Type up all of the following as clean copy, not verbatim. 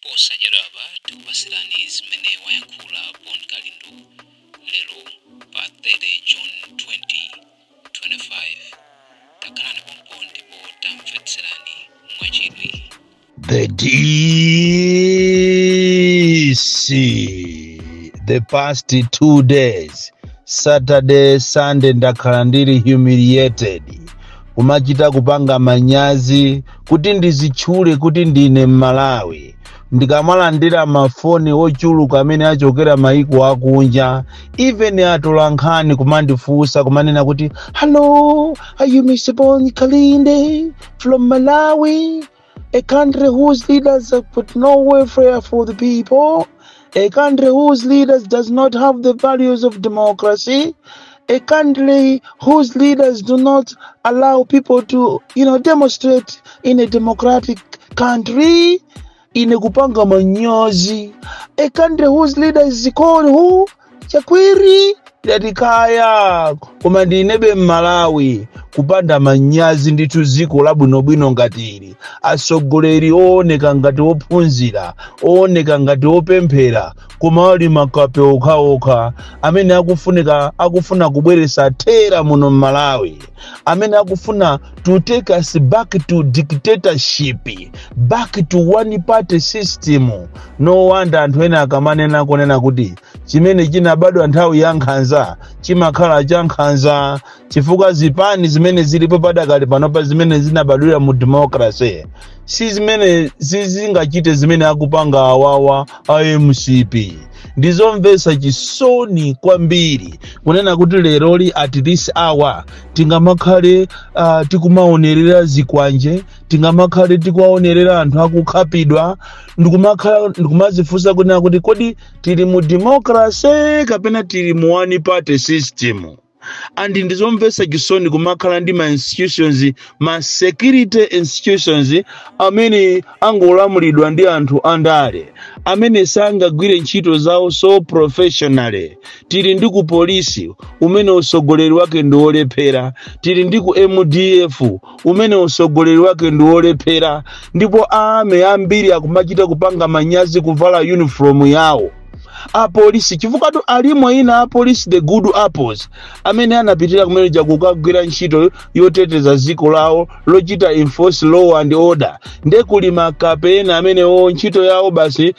Posa jaraba tupasilani zimene wayankhula Bon Kalindo lero pa 30 June 2025. Takalani pompo ndipo tamvetserani mwachidwi. The DC, the past 2 days, Saturday, Sunday, ndakhala ndili humiliated. Kumachita kupanga manyazi, kuti ndizitchule kuti ndine Malawi. Ndikamalandira mafoni ochuluka amene achokera maiko akunja, even atolankhani kumandifunsa kumanena kuti, "Hello, are you Mr. Bon Kalindo from Malawi? A country whose leaders have put no welfare for the people, a country whose leaders does not have the values of democracy, a country whose leaders do not allow people to, demonstrate in a democratic country, in a kupanga manyozi, a country whose leaders is called who? Chakwiri Yatikaya, koma ndinebe Malawi, kupanda manyazi nditu ziko labwinobwino ngatiri. Asogoleri ooneka ngati ophunzira, ooneka ngati opemphera, koma ali makape okhaokha, amene akufuna kubweresa thera muno Malawi, amene akufuna to take us back to dictatorship, back to one party system. No wonder anthu ena akamanena kunena kuti chimene chinabadwa nthawi ya nkhanza chimakhala cha nkhanza, chifukwa zipani zimene zilipo padakali panopa zimene zinabadwira mu democracy si zimene zingachite zimene akupanga awawa MCP. Ndizomvesa chisoni kwambiri kunena kuti leroli at this hour tingamakhale tikumaonerera zikwanje, tingamakhale tikuwaonerera anthu akukhapidwa, ndikumazifunsa kunena kuti kodi tili mu democracy kapena tili mu one party system. And ndizomvesa chisoni kumakhala ndi ma institutions, ma security institutions amene angolamulidwa ndi anthu andale, amene sangagwire ntchito zawo so professionally. Tili ndi ku polisi umene usogoleri wake ndi olephera, tili ndi ku MDF umene usogoleri wake ndi olephera, ndipo ame ambiri akumachita kupanga manyazi kuvala uniform yawo. Apolisi chifukwa alimo ina apolisi the good apples amene anapitira kumene kukagwira ntchito yoteteza ziko lawo lochita enforce law and order. Ndekuli makapena amene ntchito yawo basi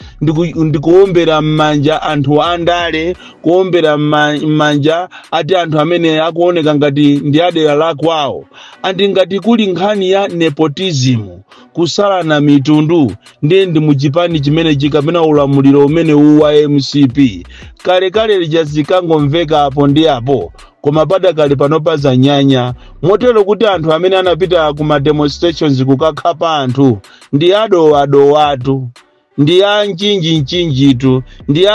ndikuombera mmanja anthu andale, kuombera mmanja ati anthu amene akuoneka ngati ndi adera la kwawo. Andi ngati kuli nkhani ya nepotism, kusalana mitundu, ndi muchipani chimene chikapena ulamuliro umene uwa MCP kale lijazikangomveka apo ndi apo, koma padakali panopa za nyanya. Motero kuti anthu amene anapita kuma demonstrations kukakhapa anthu ndi ado watu, ndi nchinjitu, ndi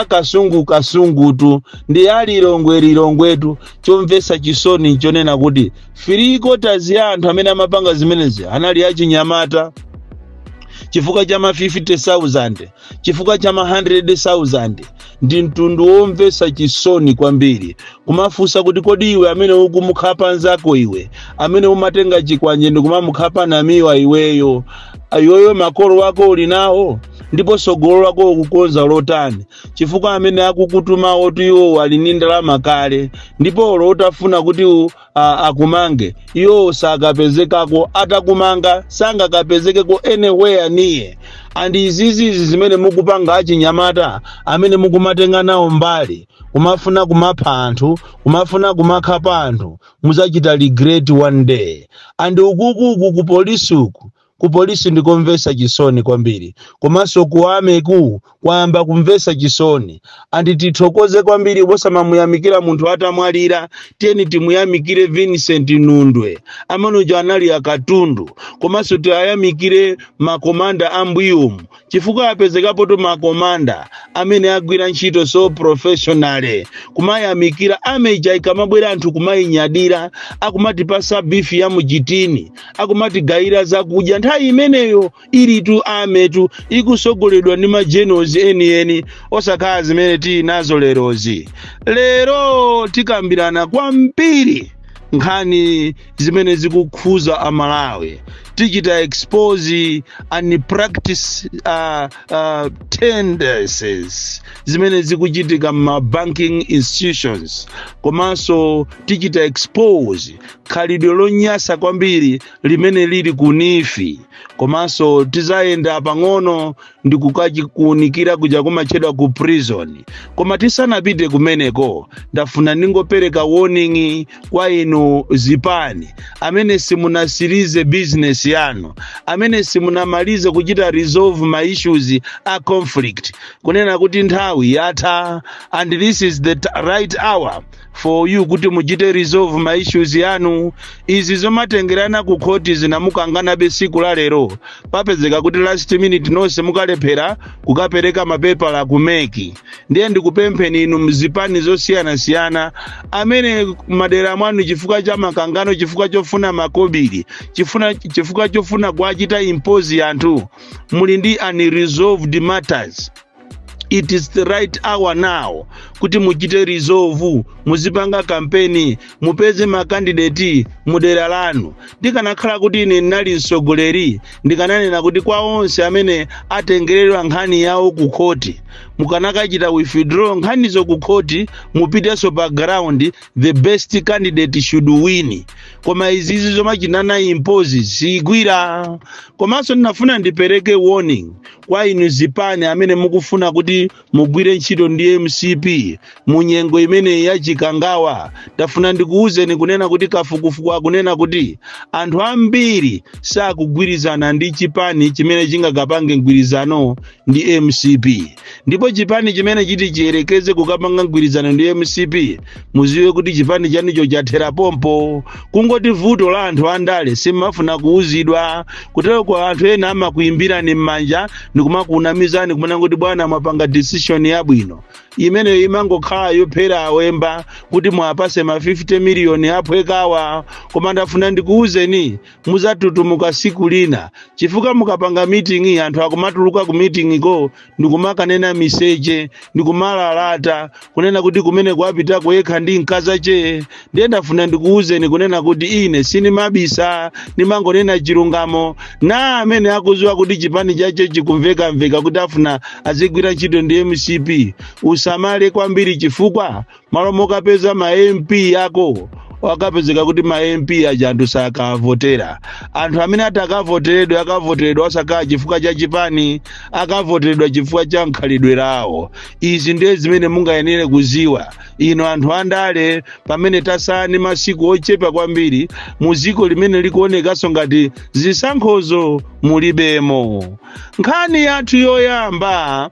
kasungutu, ndi lilongwetu. Chomvesa chisoni chonena kuti 3/4 ya anthu amene amapanga zimenezi anali achinyamata. Chifukwa chama 50,000, chifukwa chama 100,000, ndi mtundu womvesa chisoni kwambiri. Kumafunsa kuti kodi iwe amene ukumukhapa nzako iwe, amene umatenga chikwanje ndikumamukhapa namiwa iweyo, ayoyo makolo wako uli nawo, ndipo sogolo lako ukukonza lotani. Chifukwa amene akukutuma oti iwo ali ndalama kale, ndipo lotafuna kuti akumange iwo sakapezekako, atakumanga sangakapezekeko anywhere niye. And izizi zimene mukupanga achinyamata amene mukumatenga nawo mbali, kumafuna kumapha anthu, kumafuna kumakhapa anthu, muzachita regret one day. And ukuku ku polisi ndikomvesa chisoni kwambiri, komanso kuameku kwamba kumvesa chisoni. Andi tithokoze kwambiri posamamuyamikira munthu atamwalira, tiyeni timuyamikire Vincent Nundwe amene uja anali akatundu, komanso tiyamikire makomanda ambuyumu, chifukwa apezekapo to makomanda amene agwira ntchito so professionally. Kumayamikira ameja ikamabwera anthu kumayinyadira, akumatipasa bifi ya mujitini, akumatigayira zakudya. Nthawi imeneyo ilitu ametu ikusogoledwa ndi magenos eni osakhala zimene tinazo lerozi. Lero tikambirana kwambiri nkhani zimene zikukhuza Amalawi. tichita expose and practice tendencies zimene zikuchitika ma banking institutions, komanso tichita expose khalidwe lonyasa kwambiri limene lili kunifi, komanso tizayenda pang'ono ndi kukakuunikira kuja kumachedwa ku prison. Koma tisanapite kumeneko, ndafuna ndingopereka warning kwa inu zipani amene simunasirize business yanu, amene simunamalize kuchita resolve my issues a conflict, kunena kuti nthawi yatha and this is the right hour for you kuti muchite resolve my issues yanu. Izi zomatengerana ku khoti zinamukangana besiku la lero, papezeka kuti last minute nonse mukalephera kukapereka mapepa la kumeki. Ndiye ndikupempheni inu mzipani zosiyana-siyana amene madera mwanu chifukwa cha makangano, chifukwa chofuna makobiri, chifukwa chofuna kuachita impose anthu, muli ndi unresolved matters. It is the right hour now kuti muchite resolve, muzipanga kampeni, mupeze makandidati mudera lanu. Ndikanakhala kuti ine ndinali mtsogoleri, ndikananena kuti kwa onse amene atengeredwa nkhani yawo ku khoti, mukanakachita withdraw nkhanizo ku khoti, mupiteso pa ground, the best candidate should win. Koma izizi zomachinana impose sigwira. Komanso ndinafuna ndipereke warning kwa inu zipani amene mukufuna kuti mugwire ntchito ndi MCP munyengo imene yachikangawa. Ndafuna ndikuuzeni kunena kuti kafukufuku akunena kuti anthu ambiri sakugwirizana ndi chipani chimene chingakapange mgwirizano ndi MCP. Ndipo chipani chimene chiti chiyerekeze kukapanga mgwirizano ndi MCP, muziwe kuti chipani chanicho chathera pompo. Kungoti vuto la anthu andale simafuna kuuzidwa, kutero kwa anthu ena amakuimbira ni mmanja ndikumakunamizani kumana kuti bwana mwapanga decision yabwino. Imene imangokhala yophera awemba kuti mwapase ma 50 million aphwekawa. Koma ndafuna ndikuuzeni muzatutumuka siku lina, chifukwa mukapanga meeting anthu akumatuluka ku meeting ko ndikumakanena message, ndikumalalata kunena kuti kumene kwapita kuyekha ndi nkaza che. Ndiye ndafuna ndikuuzeni kunena kuti ine sini mabisa, nimangonena chilungamo, na amene akuziwa kuti chipani chache chikumveka kuti afuna azigwira ntchito ndi MCP usamale kwambiri, chifukwa malo mokapeza ma MP yako wakapezeka kuti ma MP aja anthu sakavotera. Anthu amene akavoteredwa osakhala chifukwa cha chipani, akavoteredwa chifukwa cha nkhalidwe lawo. Izi ndiye zimene mungayenere kuziwa ino anthu andale pamene tasani masiku ochepa kwambiri muziko limene likuonekanso ngati zisankhozo mulibemo. Nkhani yathu yoyamba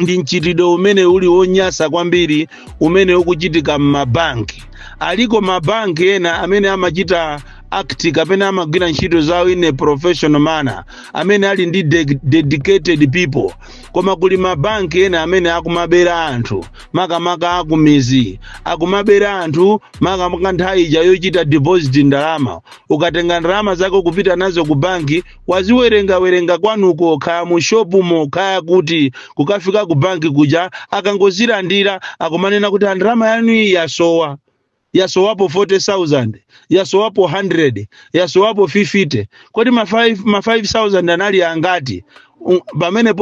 ndi mchitidwe umene uli wonyasa kwambiri umene ukuchitika m'mabanki. Aliko mabanki ena amene amachita act kapena amagwira ntchito zawo in a professional manner, amene ali ndi dedicated people. Koma kuli mabanki ena amene akumabera anthu makamaka akumizi, akumabera anthu makamaka nthawi ija yochita deposit ndalama. Ukatenga ndalama zako kupita nazo ku banki, waziwerenga kwanuko, kaya mu shopumo, kaya kuti kukafika ku banki kuja akangozilandira akumanena kuti ndalama yanu yasowa. Yasowapo 40,000, yasowapo 100, yasowapo 50. Kodi ma 5,000 anali angati? Pamene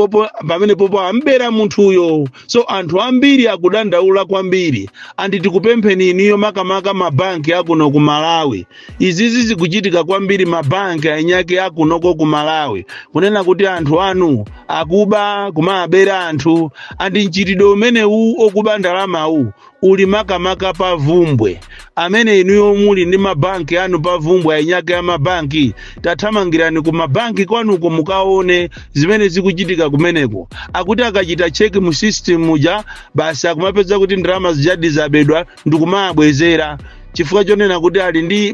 popo ambera munthu uyo. So anthu ambiri akudandaula kwambiri. Andi tikupempheni iniyo makamaka mabanki akuno ku Malawi. Izizi zikuchitika kwambiri mabanki anyake akunoko ku Malawi. Kunena kuti anthu anu akuba kumabera anthu. Andi mchitidwe umene okuba ndalama uli makamaka pa Vumbwe. Amene inuyo muli ndi mabanki anu pa Vumbwe anyake ya mabanki, tathamangirani ku mabanki kwanuko mukaone zimene zikuchitika kumeneko. Akuti akachita check mu system muja basi akumapeza kuti ndalama zijadi zabedwa ndikumabwezera. Chifukwa chonena kuti ali ndi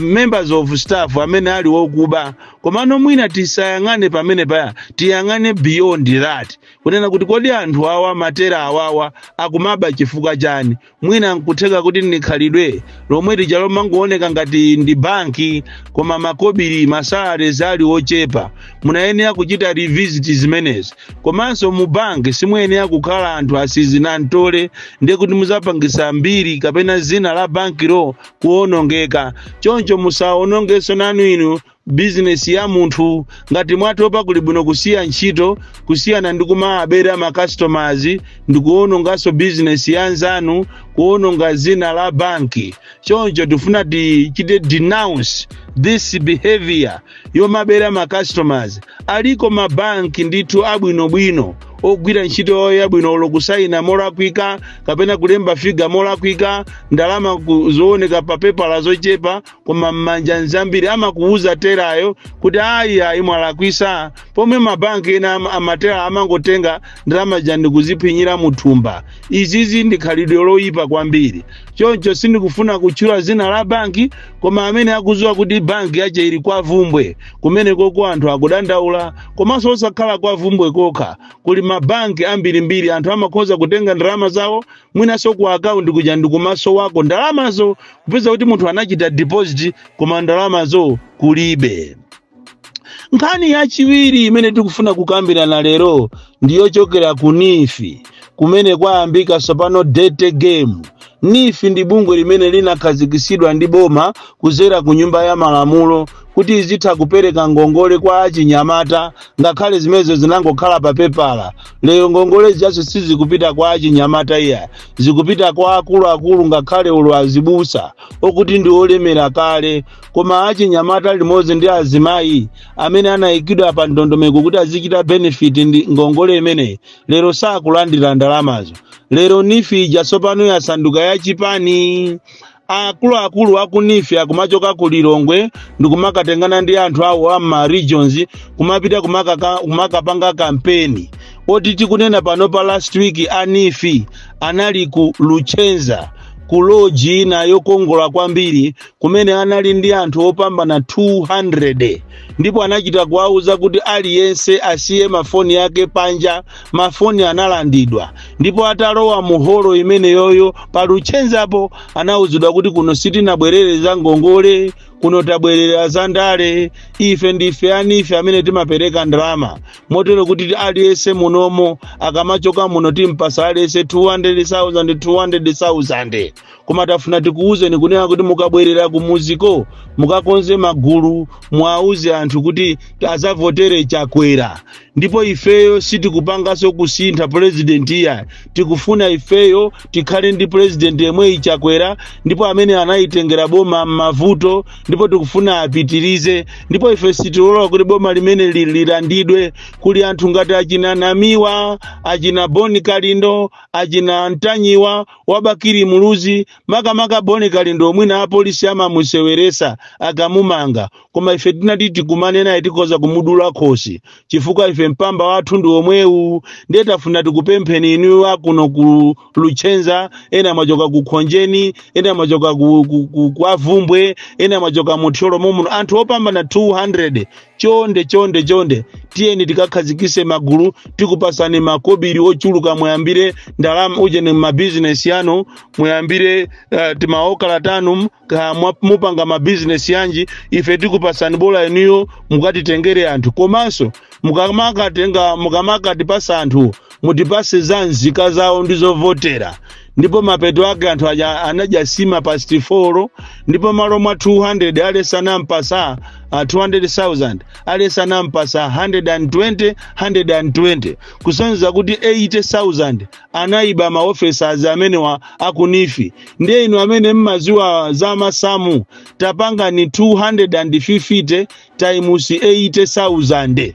members of staff amene ali wokuba. Komano mwina tisayangane pamene paya, tiyangane beyond that. Kunena kuti kodi anthu awa matera awawa akumaba chifukwa chani? Mwina nkutheka kuti nikhalidwe lomwe lijalo mangooneka ngati ndi banki, koma makobiri masalari zali ochepa. Munayenera kuchita revisit zimenezi. Komanso mu banki simuyenera kukhala anthu asizinantole ndiye kuti muzapangisa mbiri kapena zina la banki lo kuonongeka. choncho musaonongeso nanu inu business ya munthu ngati mwatopa kuli bwino kusiya ntchito kusiyana ndi kumabera ma customers ndikuonongaso business ya nzanu kuononga zina la banki. Choncho tifuna tichite denounce this behavior yomabera ma customers. Aliko mabanki ndithu abwinobwino ogwira ntchito yabwino lokusaina molakwika kapena kulemba figa molakwika ndalama zooneka pa paper zochepa koma mmanja nzambiri amakuuza terayo kuti ayi mwalakwisa pomwe mabanki ena amatera amangotenga ndalama jandi kuziphinyira muthumba. Izizi ndi khalidwe loyipa kwambiri. Choncho sindikufuna kutchula zina la banki koma amene akuziwa kuti banki yache ili kwa Vumbwe kumene koko anthu akudandaula komanso osakhala kwa Vumbwe kokha kuli mabanki ambirimbiri anthu amakhoza kutenga ndalama zawo mwinaso ku account kuja ndikumaso wako ndalamazo kupeza kuti munthu anachita deposit koma ndalamazo kulibe. Nkhani yachiwiri imene tikufuna kukambirana lero ndiyo chokera ku NIFI kumene kwayambika sopano date game. NIFI ndi bungwe limene linakhazikitsidwa ndi boma kuzera ku nyumba ya malamulo kuti izitha kupereka ngongole kwa achinyamata ngakhale zimezo zinangokhala pa pepala. Lero ngongole zaso sizikupita kwa achinyamata iya zikupita kwa akulu ngakhale ulwazibusa okuti ndi olemera kale koma achinyamata limodzi ndi azimayi amene anayikidwa pa ndondomeko kuti azichita benefit ndi ngongole imene lero sakulandira ndalamazo. Lero NIFI ijasopano yasanduka yachipani. Akulu aku NIFI akumachoka ku Lilongwe ndikumakatengana ndi anthu awo ama regions kumapita kumakapanga kampeni. Oti tikunena pano pa last week NIFI anali ku Luchenza ku lodge ina yokongola kwambiri kumene anali ndi anthu opambana 200 ndipo anachita kuwauza kuti aliyense asiye mafoni yake panja. Mafoni analandidwa ndipo atalowa muholo imene yoyo pa Luchenzapo anauzidwa kuti kuno sitinabwerere za ngongole kuno tabwerera za ndale. Ife ndife NIFI amene timapereka ndalama motero kuti aliyense munomo akamachoka muno timpasa aliyense 200,000 koma tafuna tikuuzeni kunena kuti mukabwerera ku muziko mukakonze magulu mwauze anthu kuti azavotere chakwera. Ndipo ifeyo sitikupangaso kusintha president iya tikufuna ifeyo tikhale ndi president yemwe ichakwera ndipo amene anayitengera boma mavuto ndipo tikufuna apitirize. Ndipo ife sitilola kuti boma limene lilandidwe kuli anthu ngati achina Namiwa achina Boni Kalindo achina Ntanyiwa wabakiri muluzi makamaka Boni Kalindo mwina apolisi amamuseweresa akamumanga koma ife tinati tikumane naye tikoza kumudula khosi chifukwa ife mpamba wathu ndi omwewu. Ndiye tafuna tikupempheni inu akuno ku Luchenza ena majoka ku Khonjeni ena majoka kwa Vumbwe ena majoka Muthyolo muno anthu opambana 200. Chonde tiyeni tikakhazikise magulu tikupasani makobiri ochuluka muyambire ndalama uje ni mabusiness yanu muyambire timaokala tanu mupanga mabusiness yanji ife tikupasani bola eniyo mukatitengere anthu komanso mukamaka tipasa anthu mutipase za nzika zawo ndizovotera. Ndipo mapeto ake anthu anajasima pa 64 ndipo malo mwa 200 alesa nampasa 200,000 alesa nampasa 120 kusonza kuti 80,000 anaiba ma officers amene wa aku NIFI. Ndiye inu amene mmaziwa za masamu tapanga ni 250 times 80,000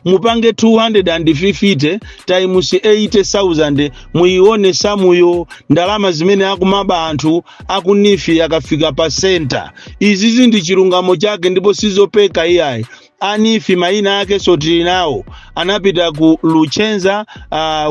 mupange 250 times 80,000 muione samuyo ndalama zimene akumaba anthu aku NIFI akafika pa center. Izi ndi chilungamo chake ndipo sizopeka iyayi. NIFI maina ake sotili nawo anapita ku Luchenza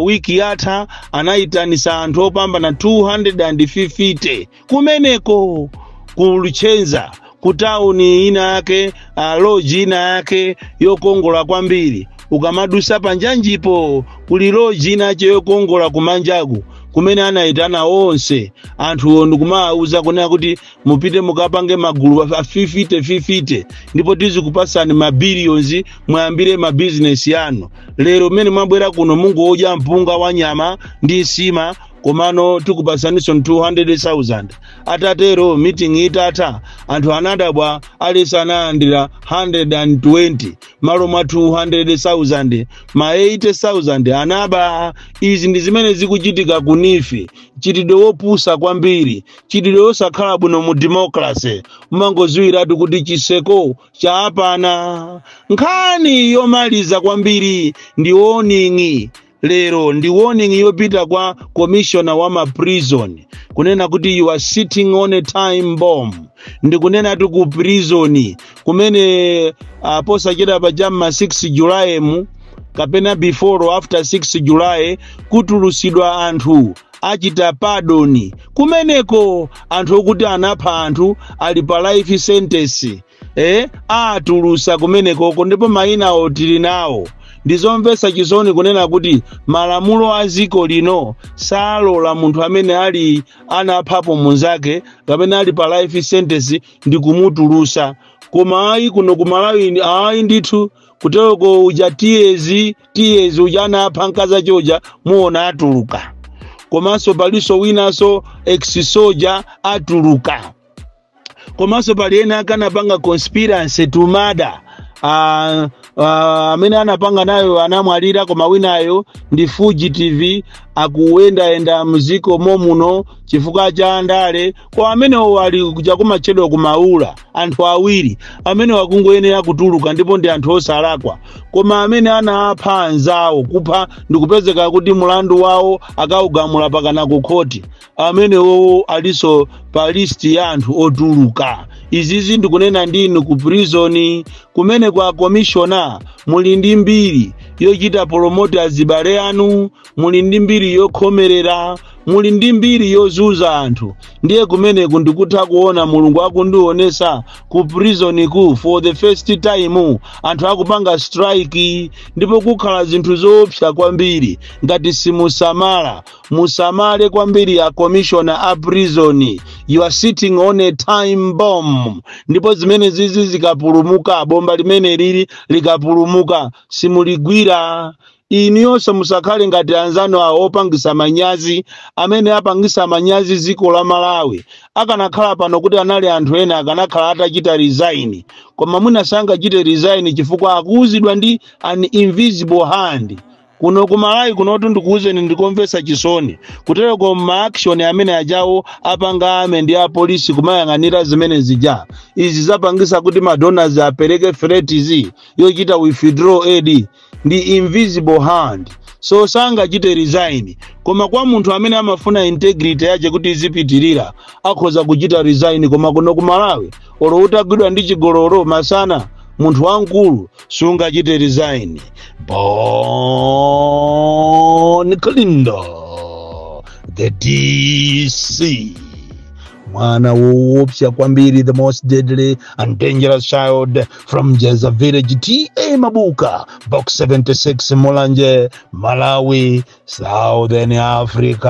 wiki yatha anaitanisa anthu opambana 250 kumeneko ku Luchenza kutauni ina yake lodge ina yake yokongola kwambiri. Ukamadusa panjanjipo kuli lodge ina yake yokongola kumanjagu kumene anaitana onse anthu ndikumauza kunena kuti mupite mukapange magulu 50 ndipo tizikupasani mabilions mwambire ma business yanu. Lero mene mwabwera kuno mungu oja mpunga wa nyama ndi nsima komano tikupasaniso 200,000 atatero meeting itata anthu anadabwa alisanandira 120 malo mwa 200,000 ma 80,000 anaba. Izi ndi zimene zikuchitika kunifi, chitidwe wopusa kwambiri, chitidwe wosakhala bwino mu democracy. Umangoziwiratu kuti chiseko cha apana. Nkhani yomaliza kwambiri ndi warning. Lero ndi warning yopita kwa commissioner wa ma prison kunena kuti you are sitting on a time bomb. Ndi kunena tu ku prison kumene posachedwa pa jamma 6 July kapena before or after 6 July kutulusidwa anthu achita pardon kumeneko, anthu okuti anapha anthu ali pa life sentence atulusa kumeneko, ndipo mayina otili nawo. Ndizomvesa chisoni kunena kuti malamulo a ziko lino salola munthu amene ali anaphapo munzake kapena ali pa life sentence ndi kumutulusa. Koma ayi kuno ku Malawi ayi ndithu kuteko uja tiyezi uja anapha nkaza choja muona atuluka. Komanso paliso winaso ex-soldier atuluka. Komanso pali ena akanapanga conspiracy to murder. Amene anapanga nayo anamwalira, koma winayo ndi fugitive akuenda muziko momuno chifukwa cha ndale. Kwa amene wali kuja kumachedwa kumaula anthu awiri amene wakungoyenera kutuluka ndipo ndi anthu osalakwa. Koma amene anapha anzawo kupha ndikupezeka kuti mulandu wawo akaugamula pakana ku khoti, amene wo aliso pa list ya anthu otuluka. Izizi ndikunena ndinu ku prison kumene kwa commissioner muli ndi mbiri yochita promote azibale anu, muli ndi mbiri yokhomerera, muli ndi mbiri yozuza anthu. Ndiye kumene kundikutha kuona Mulungu akundionesa ku prison ku for the first time anthu akupanga strike, ndipo kukhala zinthu zoopsa kwambiri ngati simusamala. Musamale kwambiri ya commissioner a prison. You are sitting on a time bomb. Ndipo zimene zizi zikapulumuka, bomba limene lili likapulumuka, simuligwira. Iniyonso musakhale ngati anzano opangisa manyazi amene apangisa manyazi ziko la Malawi. Akanakhala pano kuti anali anthu ena akanakhala atachita resign, koma munasanga chite resign chifukwa akuuzidwa ndi an invisible hand. Kuno ku Malawi kunotu ndikuuzeni ndikomvesa chisoni kutero kwa ma-action amene ajawo apanga ame ndi a polisi kumayang'anira zimene zija. Izi zapangisa kuti madonors apereke threats yochita withdraw aid ndi invisible hand. So sanga chite resign, koma kwa munthu amene amafuna integrity yache kuti izipitirira akhoza kuchita resign. Koma kuno ku Malawi olo utagwidwa ndi chigololo masana munthu wankulu sunga chite resign. Bon Kalindo, the DC. Mwana woopsa kwambiri, the most deadly and dangerous child from Jeza Village, T.A. Mabuka, Box 76, Mulanje, Malawi, Southern Africa.